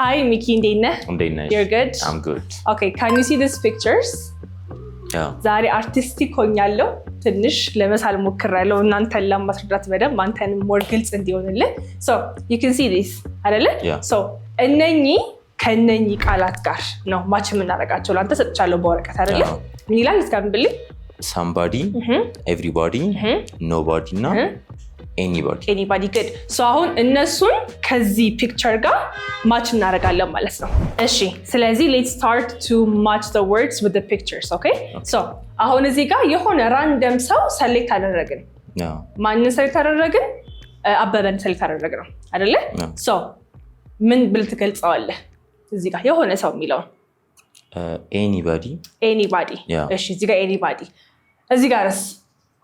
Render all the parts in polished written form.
Hi, Miki Ndene. You're good? I'm good. Okay, can you see these pictures? Yeah. ዛሬ አርቲስቲክ ሆኛለሁ ትንሽ ለመሳል ሞክራለሁ እናንተን ለማስረዳት በደንብ አንተን ሞር ግልጽ እንዲሆንልህ so you can see this አይደለ so እነኚህ ከነኚህ ቃላት ጋር ነው ማች የምናደርጋቸው ላንተ ሰጥቻለሁ በወረቀት አይደለ ምን ይላል እስካምብልኝ somebody everybody nobody እና anybody good so አሁን እነሱን ከዚህ ፒክቸር ጋር ማች እናደርጋለን ማለት ነው እሺ ስለዚህ let's start to match the words with the pictures okay so አሁን እዚህ ጋር የሆነ ራንደም ሰው ሰሌክት አደረግን ማንን ሰሌክት አደረግን አበበን ሰሌክት አደረግን አይደለ so ምን ብል ትገልጸዋለህ እዚህ ጋር የሆነ ሰው የሚለው anybody እሺ እዚህ ጋር anybody እዚህ ጋርስ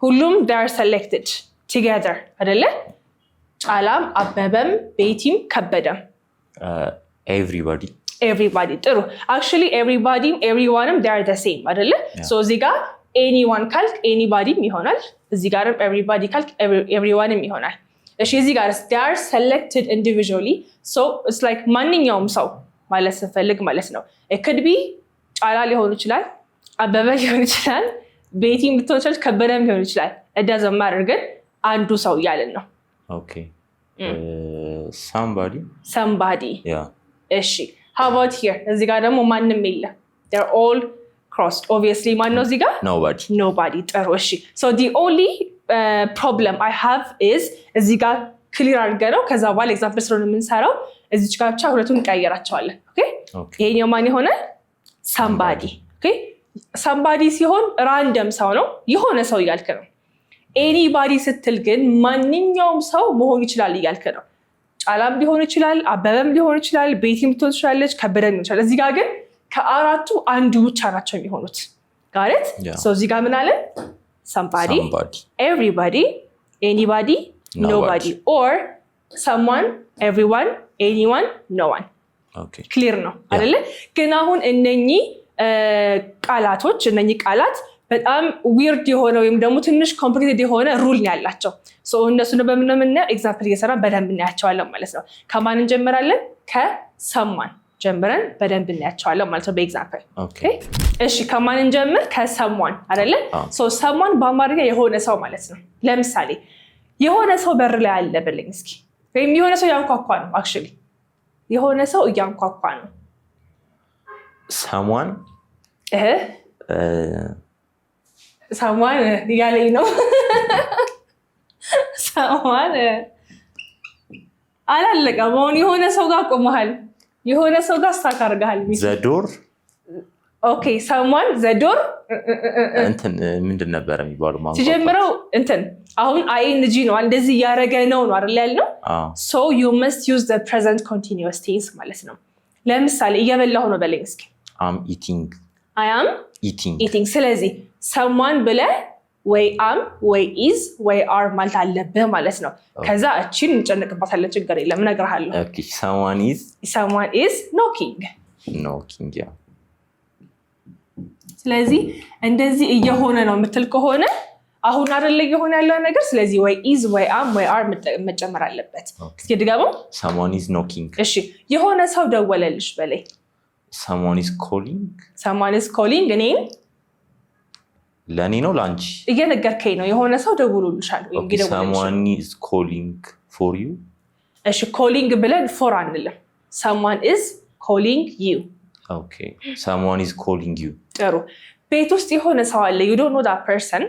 ሁሉም they are selected together አይደለ ጫላም አበበም ቤቲም ከበደም everybody ጥሩ actually everybody everyoneም they are the same አይደለ so እዚህ ጋር anyone ካልክ anybodyም ይሆናል እዚህ ጋርም everybody ካልክ everyoneም ይሆናል እሺ እዚህ ጋር they are selected individually so it's like ማንኛውም ሰው ማለት ስፈልግ ማለት ነው it could be ጫላ ሊሆን ይችላል አበበ ሊሆን ይችላል ቤቲም ልትሆን ይችላል ከበደም ሊሆን ይችላል it doesn't matter ግን አንዱ ሰው ያለን ነው okay somebody yeah እሺ how about here እዚህ ጋር ደግሞ ማንንም የለም they're all crossed obviously ማን ነው እዚህ ጋር nobody ጥሩ እሺ so the only problem I have is እዚህ ጋር ክሊር አድርገነው ከዛ በኋላ ኤግዛምፕል ስለሆነ የምንሰራው እዚች ጋር ብቻ ሁለቱን እንቀይራቸዋለን okay ይሄኛው ማን ይሆናል somebody okay somebody ሲሆን ራንደም ሰው ነው የሆነ ሰው እያልክ ነው anybody ስትል ግን ማንኛውም ሰው መሆን ይችላል እያልክ ነው ጫላም ሊሆን ይችላል አበበም ሊሆን ይችላል ቤቲም ልትሆን ትችላለች ከበደም ሊሆን ይችላል እዚህ ጋር ግን ከአራቱ አንዱ ብቻ ናቸው የሚሆኑት ጋርት so እዚህ ጋር ምን አለ somebody everybody anybody nobody or someone everyone anyone no one okay clear ነው አይደለ ግን አሁን እነኚህ ቃላቶች እነኚህ ቃላት በጣም ዊርድ የሆነ ወይም ደግሞ ትንሽ ኮምፕሊኬትድ የሆነ ሩል ነው ያላቸው ሶ እነሱን በምንምና ኤግዛምፕል እየሰራን በደንብ እናያቸዋለን ማለት ነው ከማን እንጀምራለን ከሰማን ጀምረን በደንብ እናያቸዋለን ማለት ነው በኤግዛምፕል ኦኬ እሺ ከማን እንጀምር ከሰማን አይደለ ሶ ሰማን በአማርኛ የሆነ ሰው ማለት ነው ለምሳሌ የሆነ ሰው በር ላይ አለ በለኝ እስኪ ወይም የሆነ ሰው ያንኳኳ ነው actually የሆነ ሰው ያንኳኳ ነው someone ያለኝ ነው someone አላለቀም አሁን የሆነ ሰው ጋር ቆመሃል የሆነ ሰው ጋር ስታክ አድርገሃል the door okay someone the door እንትን ምንድን ነበር የሚባለው ማለት ሲጀምረው እንትን አሁን ing ነው እንደዚህ ያረገ ነው አይደል ያልነው so you must use the present continuous tense ማለት ነው ለምሳሌ እየበላሁ ነው በለኝ እስኪ I'm eating I am eating ስለዚህ someone ብለ ወይ am ወይ is ወይ are ማለት አለብህ ማለት ነው ከዛ እቺን እንጨነቅባታለን ችግር የለም እነግርሃለሁ okay someone is knocking yeah ስለዚህ እንደዚህ እየሆነ ነው የምትል ከሆነ አሁን አይደለ እየሆነ ያለው ነገር ስለዚህ ወይ is ወይ am ወይ are መጨመር አለበት እስኪ ድጋሞ someone is knocking እሺ የሆነ ሰው ደወለልሽ በለይ someone is calling እኔ ለኔ ነው ላንቺ እየነገርከኝ ነው የሆነ ሰው ደውሎልሻል ወይ እንግዲህ someone is calling for you እሺ calling ብለን for አንልም someone is calling you okay someone is calling you ጥሩ ቤት ውስጥ የሆነ ሰው አለ you don't know that person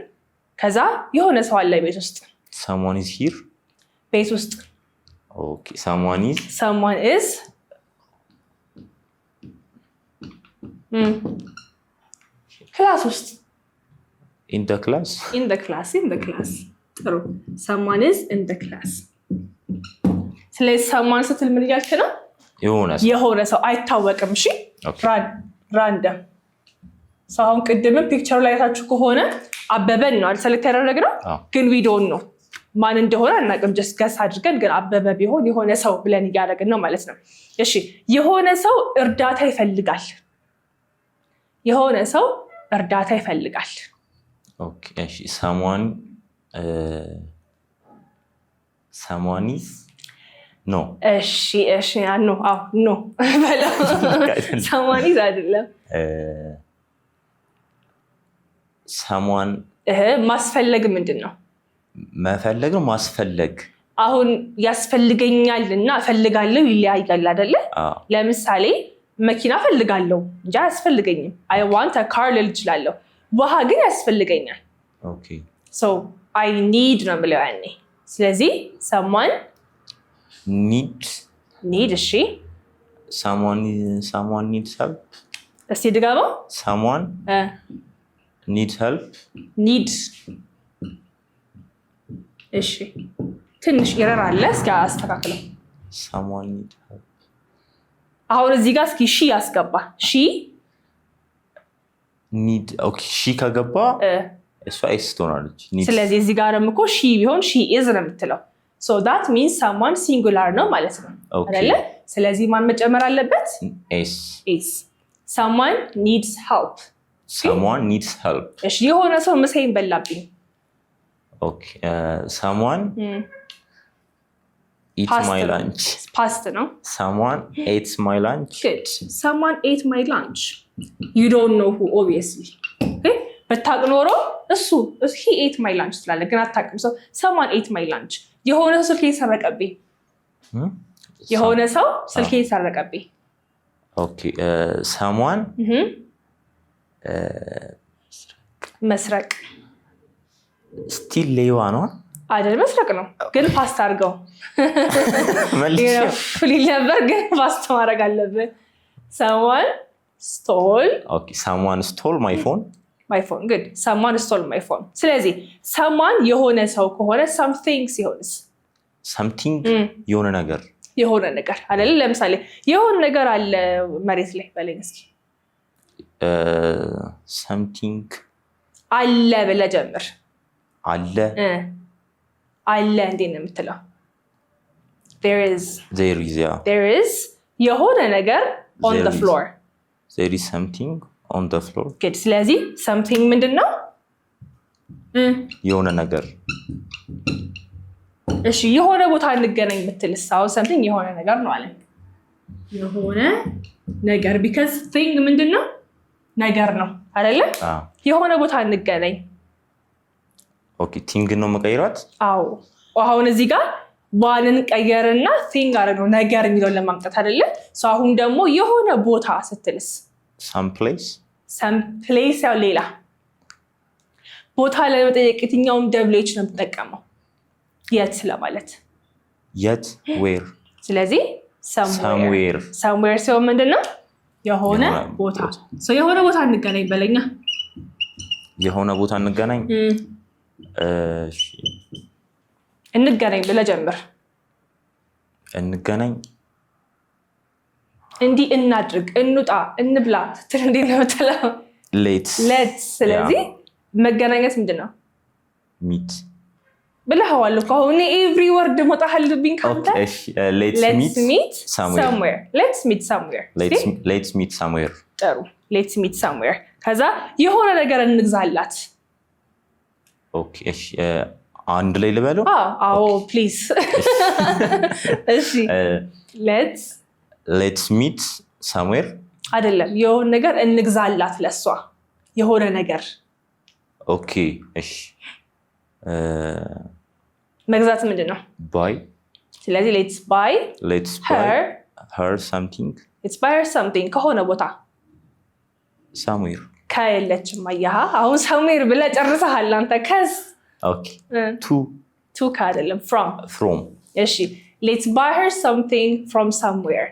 ከዛ የሆነ ሰው አለ ቤት ውስጥ someone is here ቤት ውስጥ okay someone is ክላስ ውስጥ in the class ጥሩ someone is in the class ስለዚህ someone ስትል ምን እያልክ ነው የሆነ ሰው አይታወቅም እሺ ራንደም ሰው አሁን ቅድም ፒክቸሩ ላይ ታችሁ ከሆነ አበበን ነው ሰሌክት ያደረግነው ግን we don't know ማን እንደሆነ አናውቅም just guess አድርገን ግን አበበ ቢሆን የሆነ ሰው ብለን ያደረግን ነው ማለት ነው እሺ የሆነ ሰው እርዳታ ይፈልጋል okay እሺ someone is ኖ እሺ ኖ ኖ በለው someone is አይደለም someone ማስፈለግ ምንድነው መፈለግ ነው ማስፈለግ አሁን ያስፈልገኛልና እፈልጋለሁ ይለያያል አይደለ ለምሳሌ መኪና እፈልጋለሁ እንጂ አያስፈልገኝም I want a car ልል እችላለሁ ውሃ ግን ያስፈልገኛል ኦኬ so I need ነው የምለው ያኔ ስለዚህ someone need እሺ someone needs help እስቲ ድጋመው someone needs help need እሺ ትንሽ ኤረር አለ እስኪ አስተካክለው someone needs help አሁን እዚህ ጋር እስኪ ሺ ያስገባ ሺ need ኦኬ ሺ ከገባ እሷ ኤስ ትሆናለች ስለዚህ እዚህ ጋርም እኮ ሺ ቢሆን ሺ is ነው የምትለው so that means someone singular ነው ማለት ነው አይደለ ስለዚህ ማን መጨመር አለበት is someone needs help እሺ የሆነ ሰው ምሳዬን በላብኝ ኦኬ someone eats my lunch past no someone ate my lunch good someone ate my lunch you don't know who obviously okay በታቅ ኖሮ እሱ he ate my lunch ስላለ ግን አታውቅም so someone ate my lunch የሆነ ሰው ስልኬን ሰረቀብኝ የሆነ ሰው ስልኬን ሰረቀብኝ ኦኬ someone መስረቅ still ሌዋ ነው አይደል መስረቅ ነው ግን ፓስት አድርገው ፍሊል ነበር ግን ፓስት ማድረግ አለብህ someone stole my phone good someone stole my phone ስለዚህ someone የሆነ ሰው ከሆነ something ሲሆንስ something የሆነ ነገር አይደል ለምሳሌ የሆነ ነገር አለ መሬት ላይ በለኝ እስኪ something አለ ብለህ ጀምር አለ እንዴ ነው የምትለው there is የሆነ ነገር on the floor there is something on the floor good ስለዚህ something ምንድነው የሆነ ነገር እሺ የሆነ ቦታ እንገናኝ ብትልስ አሁን something የሆነ ነገር ነው አለ የሆነ ነገር because thing ምንድነው ነገር ነው አይደለ የሆነ ቦታ እንገናኝ ኦኬ ቲንግ ነው መቀየራት አሁን እዚህ ጋር ዋንን ቀየርና ቲንግ አደረገው ነገር የሚለው ለማምጣት አይደለ ሰው አሁን ደግሞ የሆነ ቦታ ስትልስ some place ያው ሌላ ቦታ ለመጠየቅ የትኛውም WH ነው የምትጠቀመው የት ለማለት where ስለዚህ somewhere ሰው ምንድነው የሆነ ቦታ ሰው የሆነ ቦታ እንገናኝ በለኛ የሆነ ቦታ እንገናኝ እንገናኝ ብለህ ጀምር እንገናኝ እንዲህ እናድርግ እንውጣ እንብላ ስትል እንዴት ነው የምትለው let's ስለዚህ መገናኘት ምንድነው meet ብለኸዋል እኮ አሁን ኤቭሪ ወርድ መውጣት አለብኝ ካንተ let's meet somewhere ጥሩ let's meet somewhere ከዛ የሆነ ነገር እንግዛላት ኦኬ እሺ አንድ ላይ ልበለው ፕሊዝ እሺ let's meet somewhere አይደለም የሆነ ነገር እንግዛላት ለሷ የሆነ ነገር ኦኬ እሺ መግዛት ምንድነው buy ስለዚህ let's buy her something ከሆነ ቦታ somewhere ካየለችም አያሃ አሁን somewhere ብለህ ጨርሰሃል አንተ ከስ ኦኬ to ካደለም from እሺ let's buy her something from somewhere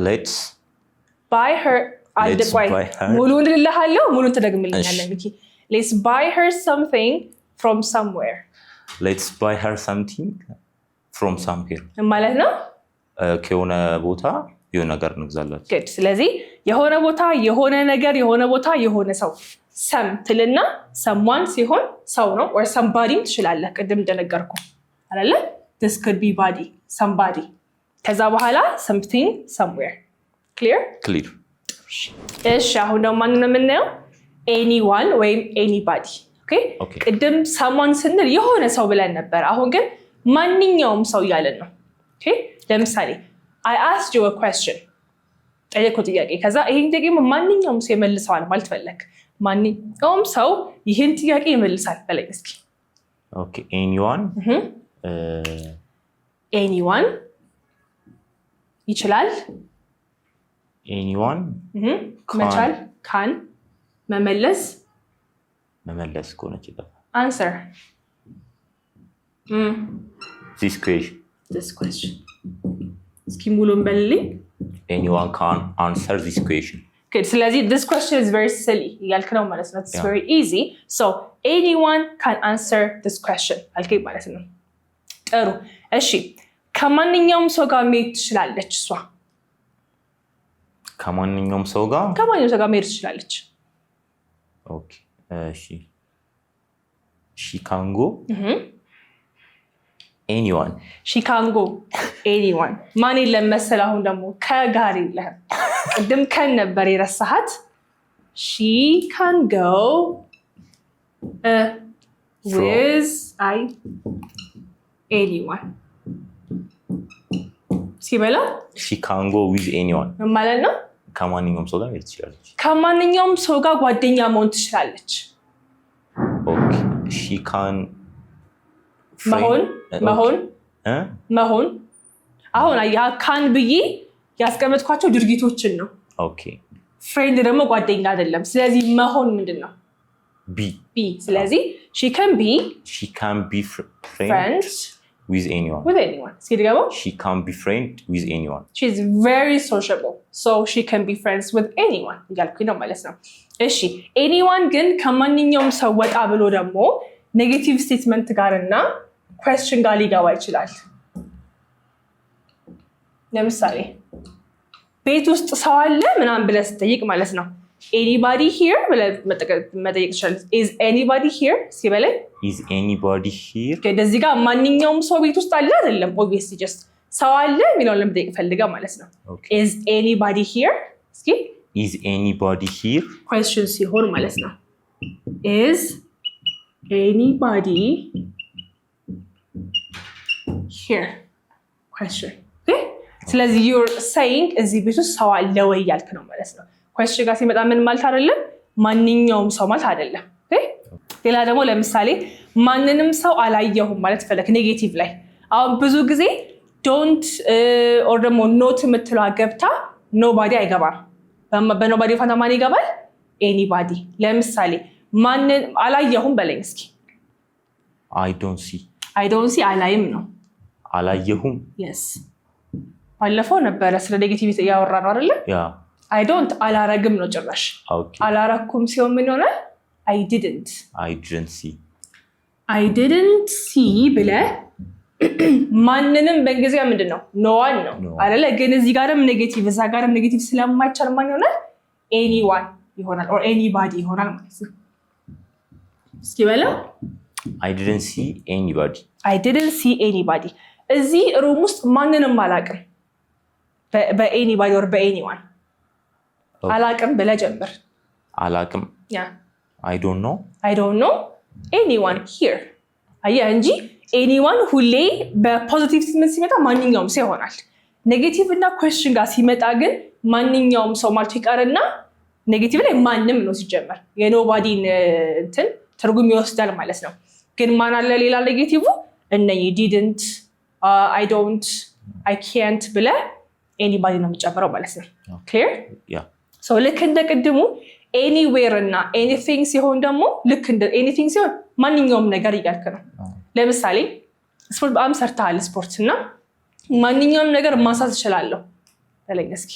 let's buy her ሙሉን ልልሃለሁ ሙሉን ተደግምልኛለህ ሚኪ let's buy her something from somewhere let's buy her something from somewhere ማለት ነው ከሆነ ቦታ የሆነ ነገር እንግዛላት good ስለዚህ የሆነ ቦታ የሆነ ነገር የሆነ ቦታ የሆነ ሰው some ትልና someone ሲሆን ሰው ነው or somebody ትችላለህ ቅድም እንደነገርኩ አይደለ this could be body somebody ከዛ በኋላ something somewhere clear እሺ አሁን ደግሞ ማን ነው የምናየው anyone ወይም anybody okay ቅድም someone ስንል የሆነ ሰው ብለን ነበር አሁን ግን ማንኛውም ሰው ያለን ነው okay ለምሳሌ I asked you a question ጠየቅኩት ጥያቄ ከዛ ይሄን ጥያቄ ማንኛውም ሰው ይመልሰዋል ማለት ፈለክ ማንኛውም ሰው ይሄን ጥያቄ ይመልሳል በለኝ እስኪ okay anyone anyone ይችላል anyone መቻል can መመለስ ከሆነ ይችላል answer this question እስኪ ሙሉን በልልኝ anyone can answer this question good ስለዚህ this question is very silly ያልክ ነው ማለት ነው it's very easy so anyone can answer this question አልከኝ ማለት ነው ጥሩ እሺ ከማንኛውም ሰው ጋር መሄድ ትችላለች እሷ ከማንኛውም ሰው ጋር መሄድ ትችላለች ኦኬ እሺ she can go anyone she can go anyone ማን ለመሰለ አሁን ደግሞ ከጋር የለህም ቅድም ከን ነበር የረሳሃት she can go with anyone ሲበላ she can go with anyone ማለት ነው ከማንኛውም ሰው ጋር መሄድ ትችላለች ከማንኛውም ሰው ጋር ጓደኛ መሆን ትችላለች ኦኬ she can መሆን አሁን ያ ካን ብዬ ያስቀመጥኳቸው ድርጊቶችን ነው ኦኬ ፍሬንድ ደግሞ ጓደኛ አይደለም ስለዚህ መሆን ምንድነው ቢ ስለዚህ she can be friends with anyone she can be friend with anyone she is very sociable so she can be friends with anyone ያልኩኝ ነው ማለት ነው እሺ anyone ግን ከማንኛውም ሰው ወጣ ብሎ ደግሞ ኔጌቲቭ ስቴትመንት ጋርና question ጋር ሊገባ ይችላል ለምሳሌ ቤት ውስጥ ሰው አለ ምናምን ብለህ ስትጠይቅ ማለት ነው anybody here ብለህ መጠየቅ ትችላለህ is anybody here ሲበለኝ is anybody here ከዚህ ጋር ማንኛውም ሰው ቤት ውስጥ አለ አይደለም obviously just ሰው አለ የሚለውን ለመጠየቅ ፈልጋ ማለት ነው is anybody here እስኪ is anybody here question ሲሆን ማለት ነው is anybody here question okay ስለዚህ you're saying እዚህ ቤት ውስጥ ሰው አለ ወይ ያልክ ነው ማለት ነው question ጋር ሲመጣ ምን ማለት አይደለም ማንኛውም ሰው ማለት አይደለም okay ሌላ ደግሞ ለምሳሌ ማንንም ሰው አላየሁም ማለት ፈለክ ኔጌቲቭ ላይ አሁን ብዙ ጊዜ don't or ደግሞ not የምትለው ገብታ nobody አይገባም በnobody ፋንታ ማን ይገባል anybody ለምሳሌ ማንን አላየሁም በለኝ እስኪ I don't see አላይም ነው አላየሁም yes ባለፈው ነበር ስለ ኔጌቲቪቲ ያወራነው አይደል I don't አላረግም ነው ጭራሽ አላረኩም ሲሆን ምን ይሆናል I didn't see ብለ ማንንም በእንግሊዝኛ ምንድነው no one ነው አይደለ ግን እዚህ ጋርም ኔጌቲቭ እዛ ጋርም ኔጌቲቭ ስለማይቻል ማን ይሆናል anyone ይሆናል or anybody ይሆናል ማለት ነው እስኪ በላ I didn't see anybody እዚህ ሩም ውስጥ ማንንም አላቅም በanybody or በanyone አላቅም ብለ ጀምር አላቅም I don't know anyone here አያ እንጂ anyone ሁሌ በፖዚቲቭ ስሜት ሲመጣ ማንኛውም ሰው ይሆናል ኔጌቲቭ እና ኩዌስችን ጋር ሲመጣ ግን ማንኛውም ሰው ማለት ይቀርና ኔጌቲቭ ላይ ማንንም ነው ሲጀመር የኖባዲን እንትን ትርጉም ይወስዳል ማለት ነው ግን ማን አለ ሌላ ኔጌቲቭ እነኚህ didn't I don't I can't ብለ anybody ነው የሚጨምረው ማለት ነው clear so ልክ እንደ ቅድሙ anywhere እና anything ሲሆን ደግሞ ልክ እንደ anything ሲሆን ማንኛውም ነገር እያልክ ነው ለምሳሌ ስፖርት በጣም ሰርተሃል ስፖርት እና ማንኛውም ነገር ማንሳት እችላለሁ በለኝ እስኪ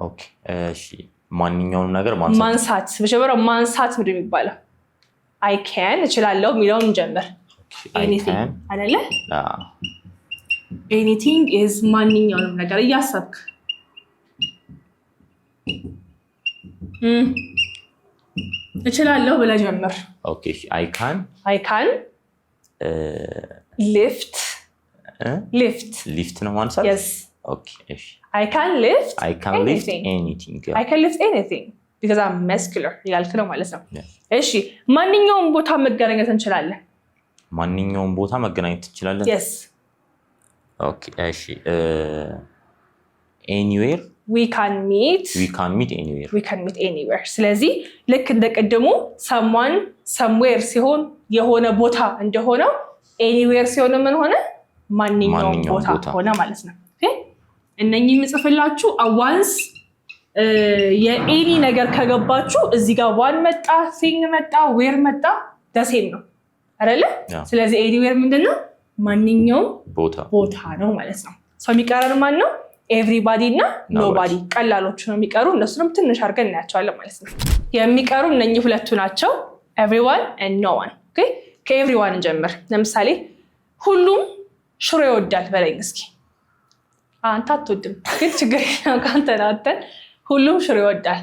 ኦኬ እሺ ማንኛውም ነገር ማንሳት በሸበራው ማንሳት ምንድን ነው የሚባለው I can እችላለሁ የሚለውን ጀምር anything አይደለ anything is ማንኛውም ነገር እያሰብክ እችላለሁ ብለህ ጀምር ኦኬ I can lift ነው ማንሳት yes okay እሺ I can lift anything because I'm muscular ያልክ ነው ማለት ነው እሺ ማንኛውም ቦታ መገናኘት እንችላለን yes Okay, እሺ anywhere we can meet anywhere ስለዚህ ልክ እንደቀደሙ someone somewhere ሲሆን የሆነ ቦታ እንደሆነው anywhere ሲሆን ምን ሆነ ማንኛውም ቦታ ሆነ ማለት ነው ኦኬ እነኚህ ምጽፍላችሁ once የኤኒ ነገር ከገባችሁ እዚህ ጋር one መጣ thing መጣ where መጣ ደሴም ነው አይደለ ስለዚህ anywhere ምንድነው ማንኛውም ቦታ ነው ማለት ነው ሰው የሚቀረን ማን ነው everybody እና nobody ቀላሎቹ ነው የሚቀሩ እነሱንም ትንሽ አድርገን እናያቸዋለን ማለት ነው የሚቀሩ እነኚህ ሁለቱ ናቸው everyone and no one ኦኬ ከኤቭሪዋን እንጀምር ለምሳሌ ሁሉም ሽሮ ይወዳል በለኝ እስኪ አንተ አትወድም ግን ችግር የለም ካንተ ናተን ሁሉም ሽሮ ይወዳል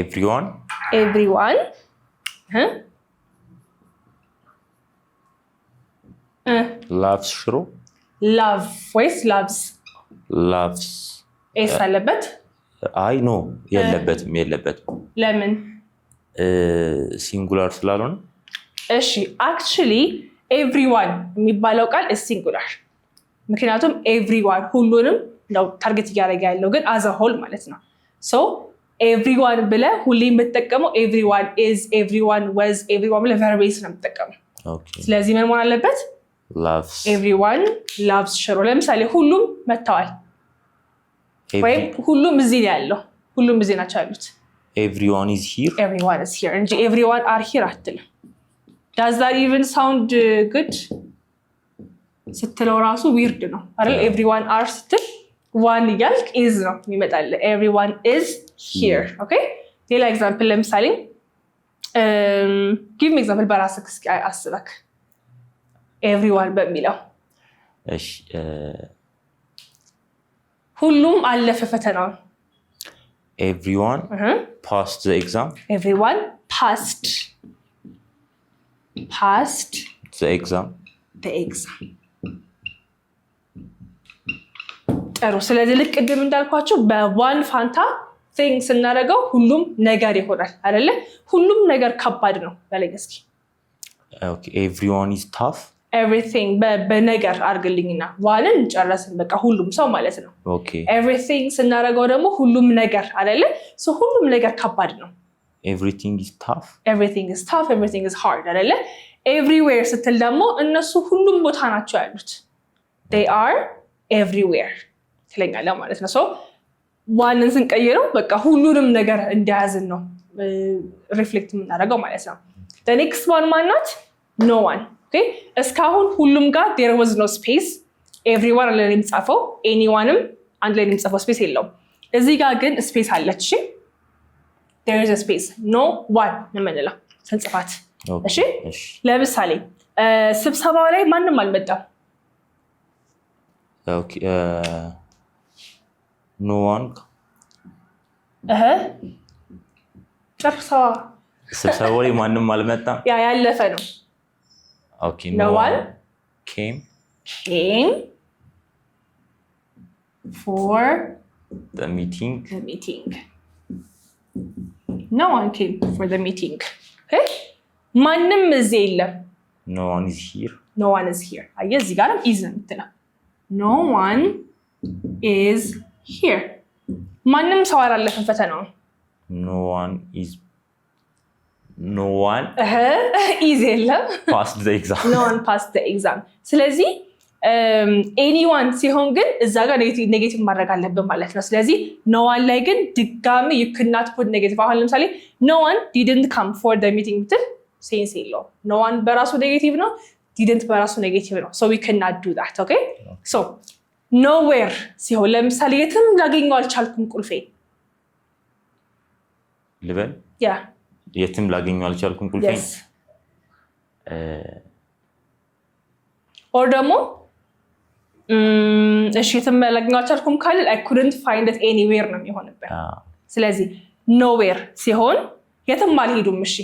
everyone loves ሽሮ love ወይስ loves ኤስ አለበት አይ ኖ የለበትም ለምን ሲንጉላር ስላልሆነ እሺ actually everyone የሚባለው ቃል is singular ምክንያቱም everyone ሁሉንም ነው ታርጌት እያደረገ ያለው ግን as a whole ማለት ነው so everyone ብለ ሁሌም የምትጠቀመው everyone is everyone was everyone ብለ verb base ነው የምትጠቀመው ስለዚህ ምን መሆን አለበት loves everyone loves ሽሮ ለምሳሌ ሁሉም መተዋል ወይም ሁሉም እዚህ ነው ያለው ሁሉም እዚህ ናቸው ያሉት everyone is here እንጂ everyone are here አትልም does that even sound good ስትለው ራሱ weird ነው አይደል everyone are ስትል one እያልክ is ነው የሚመጣል everyone is here okay ሌላ ኤግዛምፕል ለምሳሌ give me example በራስህ እስኪ አስበክ everyone በሚለው እሺ ሁሉም አለፈ ፈተናውን everyone passed the exam everyone passed the exam ጥሩ ስለዚህ ልክ ቅድም እንዳልኳችሁ በዋን ፋንታ thing ስናደርገው ሁሉም ነገር ይሆናል አይደለ ሁሉም ነገር ከባድ ነው በለኝ እስኪ okay everyone is tough everything በነገር አርግልኝና ዋንን ጨረስን በቃ ሁሉም ሰው ማለት ነው okay everything ስናደርገው ደግሞ ሁሉም ነገር አይደለ so ሁሉም ነገር ከባድ ነው everything is tough everything is hard አይደለ everywhere ስትል ደግሞ እነሱ ሁሉም ቦታ ናቸው ያሉት they are everywhere ስለኛለ ማለት ነው so ዋንን ስንቀይረው በቃ ሁሉንም ነገር እንደያዝን ነው ሪፍሌክት የምናደርገው ማለት ነው the next one ማናት no one okay እስካሁን ሁሉም ጋር there was no space everyone ላይ የሚጻፈው anyoneም አንድ ላይ የሚጻፈው ስፔስ የለውም እዚህ ጋር ግን ስፔስ አለች እሺ there is a space no one እንመንላ ስንጽፋት እሺ ለምሳሌ ስብሰባው ላይ ማንንም አልመጣም okay no one ጨርሰዋ ስብሰባው ላይ ማንንም አልመጣም ያለፈ ነው okay no one came for the meeting no one came for the meeting okay ማንንም እዚህ የለም no one is here አየህ እዚህ ጋርም is ነው የምትለው no one is here ማንንም ሰው አላለፈም ፈተናው no one is የለም no one passed the exam ስለዚህ anyone ሲሆን ግን እዛ ጋር ኔጌቲቭ ማድረግ አለብን ማለት ነው ስለዚህ no one ላይ ግን ድጋሚ you could not put negative አሁን ለምሳሌ no one didn't come for the meeting ብትል ሴንስ የለውም no one በራሱ ኔጌቲቭ ነው didn't በራሱ ኔጌቲቭ ነው so we cannot do that okay so nowhere ሲሆን ለምሳሌ የትም ላገኘው አልቻልኩም ቁልፌ ልበል የትም ላገኘው አልቻልኩም ቁልፌ or ደግሞ እሺ የትም ላገኘው አልቻልኩም ካለ I couldn't find it anywhere ነው የሚሆንበት ስለዚህ nowhere ሲሆን የትም አልሄዱም እሺ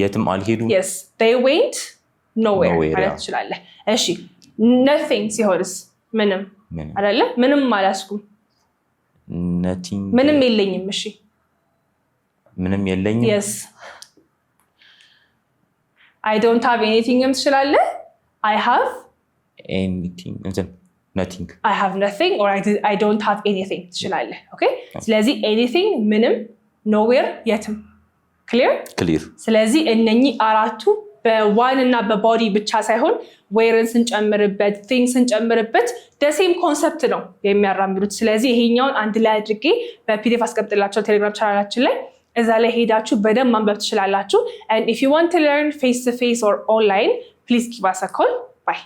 የትም አልሄዱም yes they went nowhere ማለት ትችላለህ እሺ nothing ሲሆንስ ምንም አይደለ ምንም አላስኩም nothing ምንም የለኝም እሺ ምንም የለኝም yes I don't have anything ትችላለህ I have anything nothing I have nothing or I don't have anything ትችላለህ ኦኬ ስለዚህ anything ምንም nowhere የትም clear ስለዚህ እነኚህ አራቱ በዋን እና በቦዲ ብቻ ሳይሆን whereን ስንጨምርበት things ስንጨምርበት the same concept ነው የሚያራምዱት ስለዚህ ይሄኛውን አንድ ላይ አድርጌ በፒዲኤፍ አስቀምጥላችሁ ቴሌግራም ቻናላችን ላይ እዛ ላይ ሄዳችሁ በደንብ ማንበብ ትችላላችሁ and if you want to learn face to face or online please give us a call bye